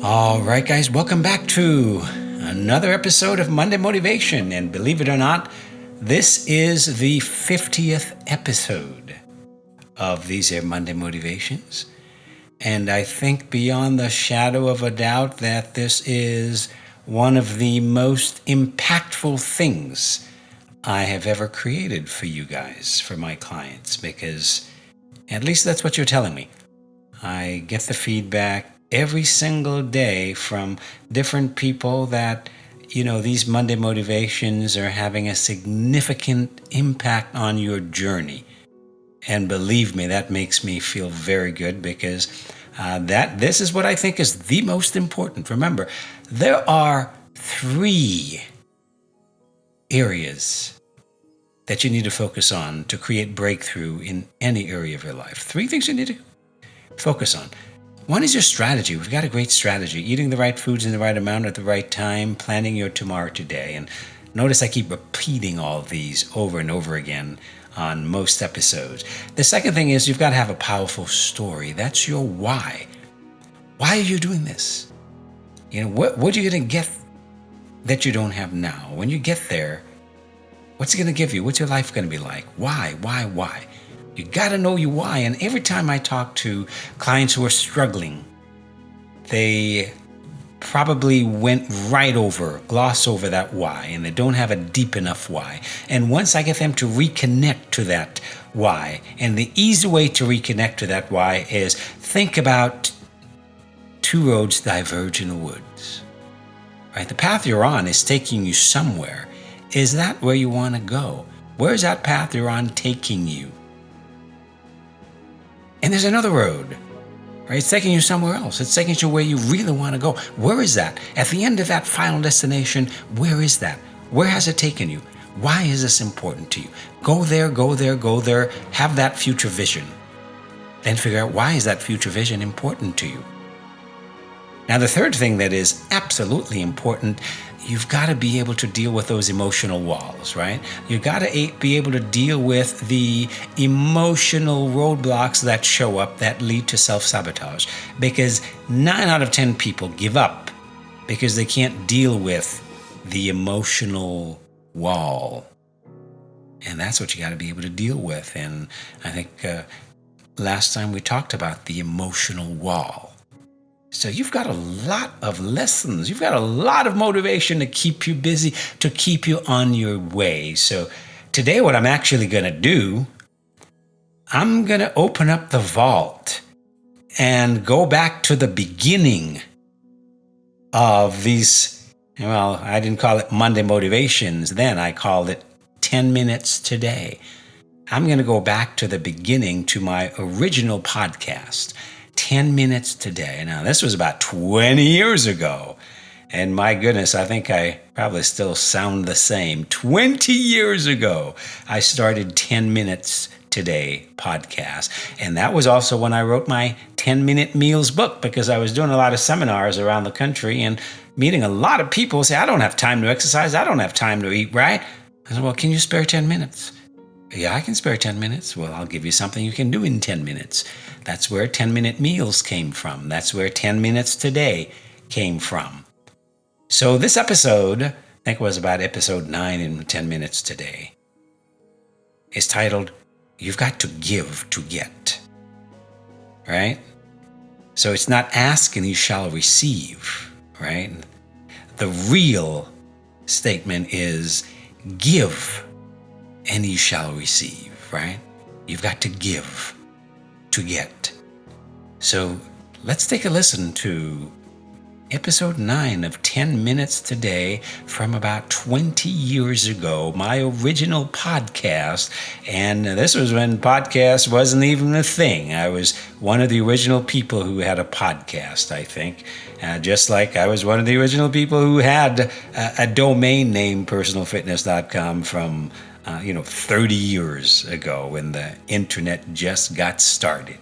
All right, guys, welcome back to another episode of Monday Motivation. And believe it or not, this is the 50th episode of these here Monday Motivations. And I think beyond the shadow of a doubt that this is one of the most impactful things I have ever created for you guys, for my clients, because at least that's what you're telling me. I get the feedback every single day from different people that, these Monday Motivations are having a significant impact on your journey. And believe me, that makes me feel very good because this is what I think is the most important. Remember, there are 3 areas that you need to focus on to create breakthrough in any area of your life. 3 things you need to focus on. One is your strategy. We've got a great strategy. Eating the right foods in the right amount at the right time, planning your tomorrow today. And notice I keep repeating all of these over and over again on most episodes. The second thing is you've got to have a powerful story. That's your why. Why are you doing this? What are you going to get that you don't have now? When you get there, what's it going to give you? What's your life going to be like? Why? You got to know your why. And every time I talk to clients who are struggling, they probably gloss over that why, and they don't have a deep enough why. And once I get them to reconnect to that why, and the easy way to reconnect to that why is think about 2 roads diverge in the woods. Right? The path you're on is taking you somewhere. Is that where you want to go? Where is that path you're on taking you? And there's another road, right? It's taking you somewhere else. It's taking you where you really want to go. Where is that? At the end of that final destination, where is that? Where has it taken you? Why is this important to you? Go there. Have that future vision. Then figure out why is that future vision important to you. Now, the third thing that is absolutely important, you've got to be able to deal with those emotional walls, right? You've got to be able to deal with the emotional roadblocks that show up that lead to self-sabotage. Because 9 out of 10 people give up because they can't deal with the emotional wall. And that's what you got to be able to deal with. And I think last time we talked about the emotional wall. So you've got a lot of lessons. You've got a lot of motivation to keep you busy, to keep you on your way. So today what I'm actually going to do, I'm going to open up the vault and go back to the beginning of these, I didn't call it Monday Motivations then. I called it 10 Minutes Today. I'm going to go back to the beginning, to my original podcast. 10 Minutes Today. Now, this was about 20 years ago. And my goodness, I think I probably still sound the same. 20 years ago, I started 10 Minutes Today podcast. And that was also when I wrote my 10-Minute Meals book, because I was doing a lot of seminars around the country and meeting a lot of people say, I don't have time to exercise. I don't have time to eat right. I said, well, can you spare 10 minutes? Yeah, I can spare 10 minutes. Well, I'll give you something you can do in 10 minutes. That's where 10-Minute Meals came from. That's where 10 Minutes Today came from. So this episode, I think it was about episode 9 in 10 Minutes Today, is titled, You've Got to Give to Get. Right? So it's not ask and you shall receive. Right? The real statement is give and ye shall receive, right? You've got to give to get. So let's take a listen to episode 9 of 10 Minutes Today from about 20 years ago, my original podcast. And this was when podcast wasn't even a thing. I was one of the original people who had a podcast, I think. Just like I was one of the original people who had a domain name, personalfitness.com, from 30 years ago when the internet just got started.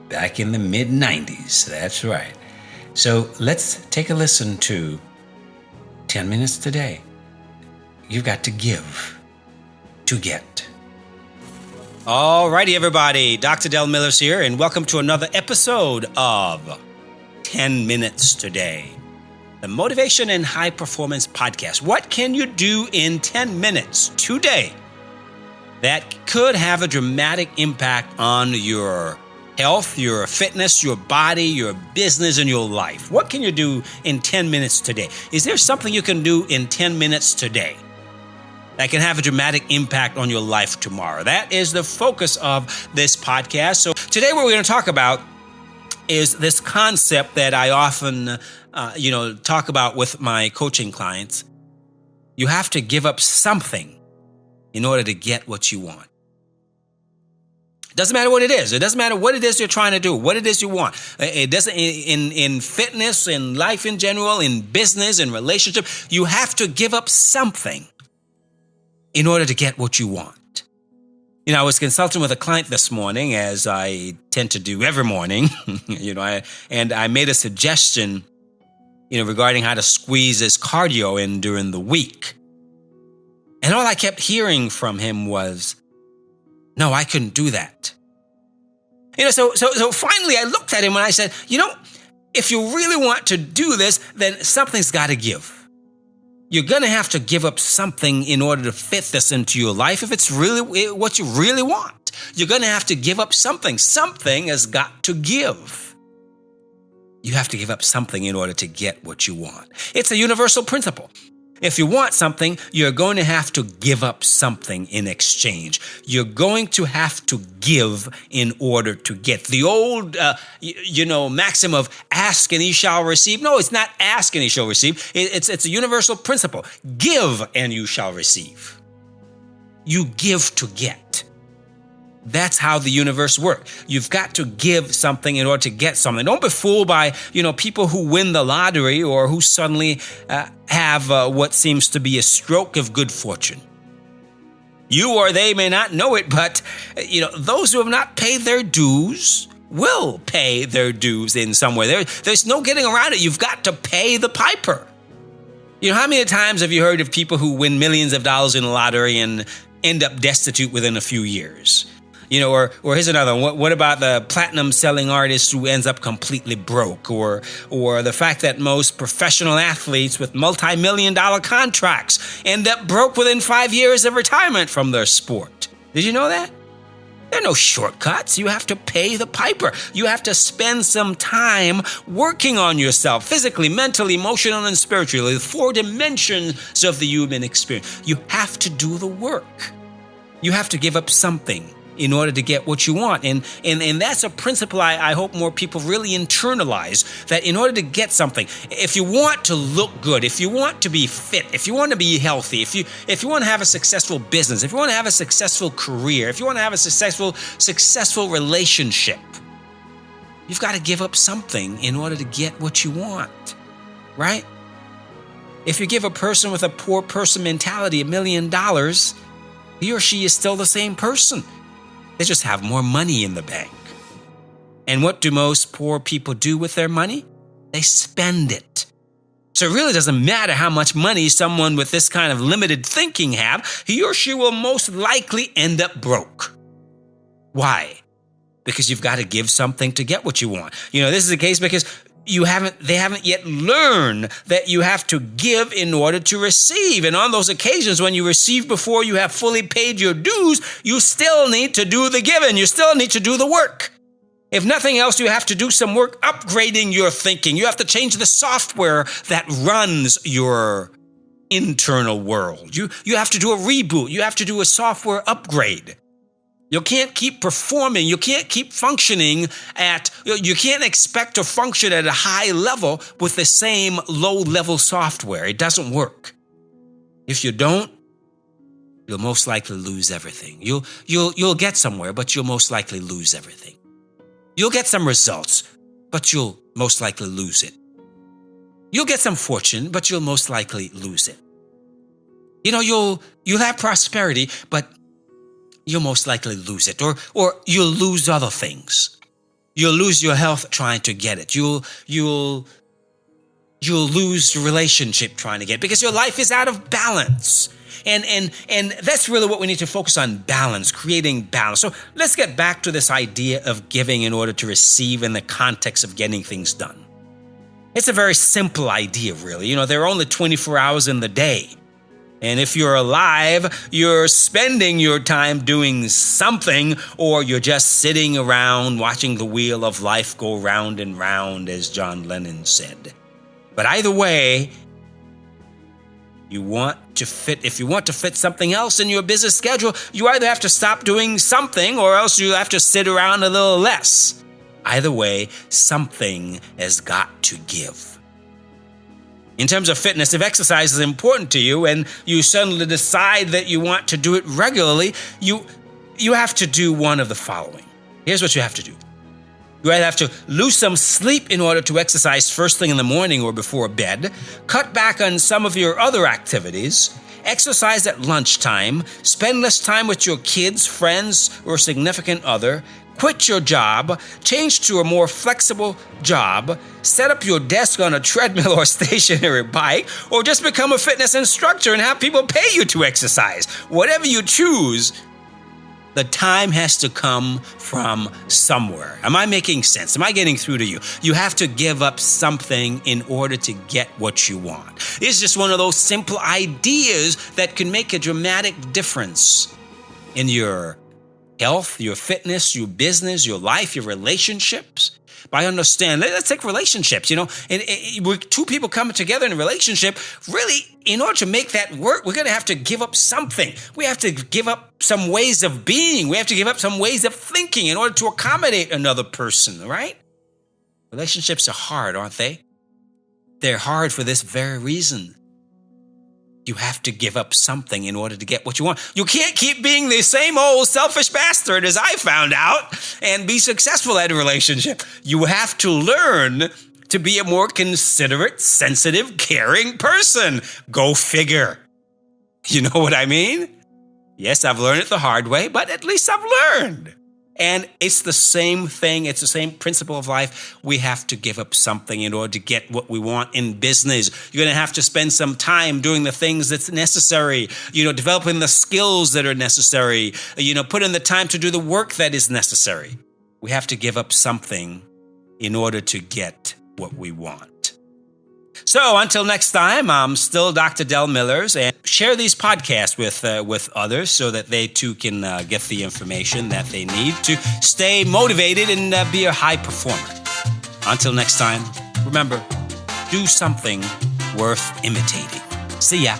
Back in the mid-90s, that's right. So let's take a listen to 10 Minutes Today. You've got to give to get. All righty, everybody. Dr. Del Miller's here, and welcome to another episode of 10 minutes today. The Motivation and High Performance Podcast. What can you do in 10 minutes today that could have a dramatic impact on your health, your fitness, your body, your business, and your life? What can you do in 10 minutes today? Is there something you can do in 10 minutes today that can have a dramatic impact on your life tomorrow? That is the focus of this podcast. So today what we're going to talk about is this concept that I often, talk about with my coaching clients. You have to give up something in order to get what you want. It doesn't matter what it is. It doesn't matter what it is you're trying to do, what it is you want. It doesn't, in fitness, in life in general, in business, in relationship, you have to give up something in order to get what you want. I was consulting with a client this morning, as I tend to do every morning, and I made a suggestion, regarding how to squeeze his cardio in during the week. And all I kept hearing from him was, no, I couldn't do that. So finally I looked at him and I said, if you really want to do this, then something's got to give. You're going to have to give up something in order to fit this into your life. If it's really what you really want, you're going to have to give up something. Something has got to give. You have to give up something in order to get what you want. It's a universal principle. If you want something, you're going to have to give up something in exchange. You're going to have to give in order to get. The old, maxim of ask and ye shall receive. No, it's not ask and ye shall receive. It's a universal principle. Give and you shall receive. You give to get. That's how the universe works. You've got to give something in order to get something. Don't be fooled by, people who win the lottery or who suddenly have what seems to be a stroke of good fortune. You or they may not know it, but, those who have not paid their dues will pay their dues in some way. There's no getting around it. You've got to pay the piper. How many times have you heard of people who win millions of dollars in the lottery and end up destitute within a few years? Or here's another one. What about the platinum selling artist who ends up completely broke? Or the fact that most professional athletes with multi-million-dollar contracts end up broke within 5 years of retirement from their sport. Did you know that? There are no shortcuts. You have to pay the piper. You have to spend some time working on yourself, physically, mentally, emotionally, and spiritually, the 4 dimensions of the human experience. You have to do the work. You have to give up something in order to get what you want. And that's a principle I hope more people really internalize, that in order to get something, if you want to look good, if you want to be fit, if you want to be healthy, if you want to have a successful business, if you want to have a successful career, if you want to have a successful relationship, you've got to give up something in order to get what you want, right? If you give a person with a poor person mentality $1 million, he or she is still the same person. They just have more money in the bank. And what do most poor people do with their money? They spend it. So it really doesn't matter how much money someone with this kind of limited thinking have, he or she will most likely end up broke. Why? Because you've got to give something to get what you want. This is the case because they haven't yet learned that you have to give in order to receive. And on those occasions when you receive before you have fully paid your dues, you still need to do the giving. You still need to do the work. If nothing else, you have to do some work upgrading your thinking. You have to change the software that runs your internal world. You have to do a reboot. You have to do a software upgrade. You can't keep performing. You can't keep functioning you can't expect to function at a high level with the same low-level software. It doesn't work. If you don't, you'll most likely lose everything. You'll get somewhere, but you'll most likely lose everything. You'll get some results, but you'll most likely lose it. You'll get some fortune, but you'll most likely lose it. You'll have prosperity, but you'll most likely lose it, or you'll lose other things. You'll lose your health trying to get it. You'll lose your relationship trying to get it because your life is out of balance. And that's really what we need to focus on, balance, creating balance. So let's get back to this idea of giving in order to receive in the context of getting things done. It's a very simple idea, really. There are only 24 hours in the day. And if you're alive, you're spending your time doing something, or you're just sitting around watching the wheel of life go round and round, as John Lennon said. But either way, if you want to fit something else in your busy schedule, you either have to stop doing something or else you have to sit around a little less. Either way, something has got to give. In terms of fitness, if exercise is important to you and you suddenly decide that you want to do it regularly, you have to do one of the following. Here's what you have to do. You either have to lose some sleep in order to exercise first thing in the morning or before bed, cut back on some of your other activities, exercise at lunchtime, spend less time with your kids, friends, or significant other, quit your job, change to a more flexible job, set up your desk on a treadmill or stationary bike, or just become a fitness instructor and have people pay you to exercise. Whatever you choose, the time has to come from somewhere. Am I making sense? Am I getting through to you? You have to give up something in order to get what you want. It's just one of those simple ideas that can make a dramatic difference in your health, your fitness, your business, your life, your relationships. By understanding, let's take relationships, when two people coming together in a relationship, really, in order to make that work, we're going to have to give up something. We have to give up some ways of being. We have to give up some ways of thinking in order to accommodate another person, right? Relationships are hard, aren't they? They're hard for this very reason. You have to give up something in order to get what you want. You can't keep being the same old selfish bastard, as I found out, and be successful at a relationship. You have to learn to be a more considerate, sensitive, caring person. Go figure. You know what I mean? Yes, I've learned it the hard way, but at least I've learned. And it's the same thing. It's the same principle of life. We have to give up something in order to get what we want in business. You're going to have to spend some time doing the things that's necessary, developing the skills that are necessary, put in the time to do the work that is necessary. We have to give up something in order to get what we want. So until next time, I'm still Dr. Del Millers, and share these podcasts with others so that they too can get the information that they need to stay motivated and be a high performer. Until next time, remember, do something worth imitating. See ya.